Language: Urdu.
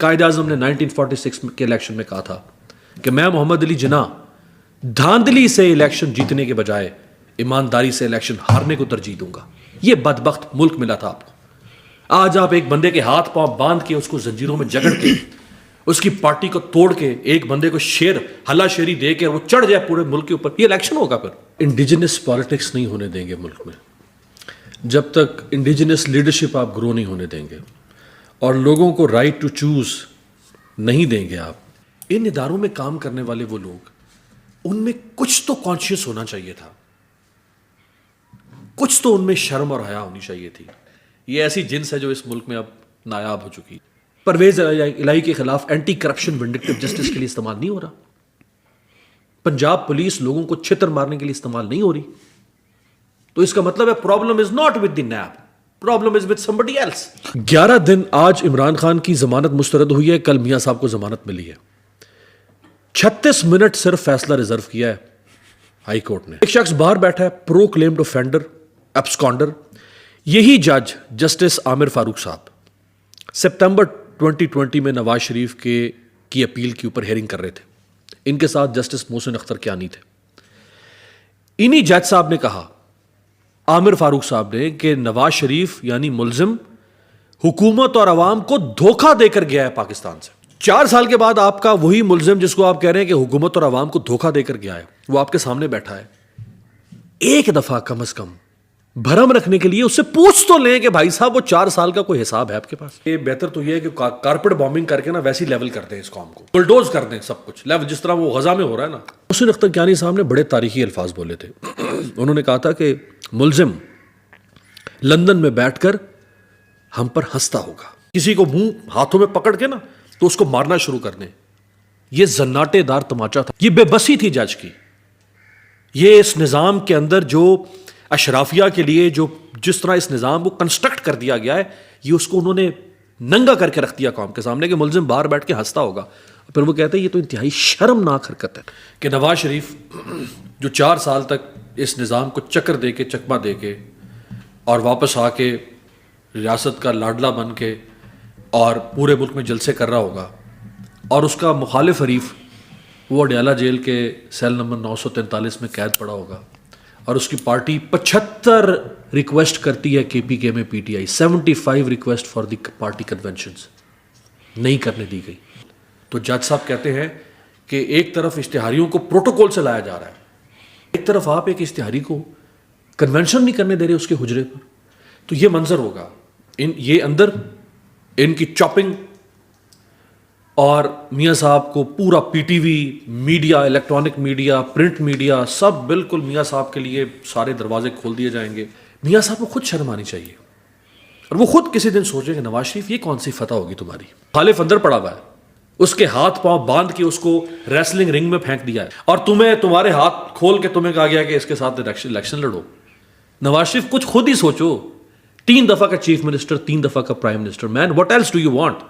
قائد اعظم نے 1946 کے الیکشن میں کہا تھا کہ میں محمد علی جناح دھاندلی سے الیکشن جیتنے کے بجائے ایمانداری سے الیکشن ہارنے کو ترجیح دوں گا. یہ بدبخت ملک ملا تھا آپ کو. آج آپ ایک بندے کے ہاتھ پاؤں باندھ کے اس کو زنجیروں میں جکڑ کے اس کی پارٹی کو توڑ کے ایک بندے کو شیر ہلا شیری دے کے وہ چڑھ جائے پورے ملک کے اوپر, یہ الیکشن ہوگا. پھر انڈیجنس پالیٹکس نہیں ہونے دیں گے ملک میں جب تک انڈیجنس لیڈرشپ آپ گرو نہیں ہونے دیں گے اور لوگوں کو رائٹ ٹو چوز نہیں دیں گے. آپ ان اداروں میں کام کرنے والے وہ لوگ, ان میں کچھ تو کانشیس ہونا چاہیے تھا, کچھ تو ان میں شرم اور حیا ہونی چاہیے تھی. یہ ایسی جنس ہے جو اس ملک میں اب نایاب ہو چکی. پرویز الہی کے خلاف اینٹی کرپشن ونڈکٹیو جسٹس کے لیے استعمال نہیں ہو رہا. پنجاب پولیس لوگوں کو چھتر مارنے کے لیے استعمال نہیں ہو رہی. تو اس کا مطلب ہے problem is not with the NAB, problem is with somebody else. 11 دن آج عمران خان کی ضمانت مسترد ہوئی ہے, کل میاں صاحب کو ضمانت ملی ہے. 36 منٹ صرف فیصلہ ریزرو کیا ہے ہائی کورٹ نے. ایک شخص باہر بیٹھا ہے, پرو کلیمڈ اوفینڈر, ایبسکانڈر. یہی جج جسٹس عامر فاروق صاحب سپتمبر 2020 میں نواز شریف کی اپیل کے اوپر ہیئرنگ کر رہے تھے. ان کے ساتھ جسٹس محسن اختر کیانی تھے. انہی جج صاحب نے کہا, عامر فاروق صاحب نے, کہ نواز شریف یعنی ملزم حکومت اور عوام کو دھوکہ دے کر گیا ہے پاکستان سے. 4 سال کے بعد آپ کا وہی ملزم جس کو آپ کہہ رہے ہیں کہ حکومت اور عوام کو دھوکہ دے کر گیا ہے, وہ آپ کے سامنے بیٹھا ہے. ایک دفعہ کم از کم بھرم رکھنے کے لیے اس سے پوچھ تو لیں کہ بھائی صاحب وہ 4 سال کا کوئی حساب ہے آپ کے پاس. یہ بہتر تو یہ ہے کہ کارپیٹ بامبنگ کر کے نا ویسی لیول کر دیں اس قوم کو, بلڈوز کر دیں سب کچھ لیول, جس طرح وہ غزہ میں ہو رہا ہے نا. محسن اختر کیانی صاحب نے بڑے تاریخی الفاظ بولے تھے. انہوں نے کہا تھا کہ ملزم لندن میں بیٹھ کر ہم پر ہنستا ہوگا, کسی کو منہ ہاتھوں میں پکڑ کے نا تو اس کو مارنا شروع کر دیں. یہ زناٹے دار تماچا تھا, یہ بے بسی تھی جج کی. یہ اس نظام کے اندر جو اشرافیہ کے لیے جو جس طرح اس نظام کو کنسٹرکٹ کر دیا گیا ہے, یہ اس کو انہوں نے ننگا کر کے رکھ دیا قوم کے سامنے کہ ملزم باہر بیٹھ کے ہنستا ہوگا. پھر وہ کہتے ہیں یہ تو انتہائی شرمناک حرکت ہے کہ نواز شریف جو 4 سال تک اس نظام کو چکر دے کے چکمہ دے کے اور واپس آ کے ریاست کا لاڈلا بن کے اور پورے ملک میں جلسے کر رہا ہوگا, اور اس کا مخالف حریف وہ اڈیالہ جیل کے سیل نمبر 943 میں قید پڑا ہوگا, اور اس کی پارٹی 75 ریکویسٹ کرتی ہے کے پی کے میں P T I, 75 request for the party conventions نہیں کرنے دی گئی. تو جج صاحب کہتے ہیں کہ ایک طرف اشتہاریوں کو پروٹوکول سے لایا جا رہا ہے, ایک طرف آپ ایک اشتہاری کو کنونشن نہیں کرنے دے رہے اس کے حجرے پر. تو یہ منظر ہوگا, یہ اندر ان کی چاپنگ, اور میاں صاحب کو پورا P T V media, electronic media, print media, سب بالکل میاں صاحب کے لیے سارے دروازے کھول دیے جائیں گے. میاں صاحب کو خود شرم آنی چاہیے, اور وہ خود کسی دن سوچیں کہ نواز شریف یہ کون سی فتح ہوگی تمہاری. خالف اندر پڑا ہوا ہے, اس کے ہاتھ پاؤں باندھ کے اس کو ریسلنگ رنگ میں پھینک دیا ہے, اور تمہارے ہاتھ کھول کے تمہیں کہا گیا کہ اس کے ساتھ الیکشن لڑو. نواز شریف کچھ خود ہی سوچو, 3 دفعہ کا چیف منسٹر, 3 دفعہ کا prime minister, man what else do you want.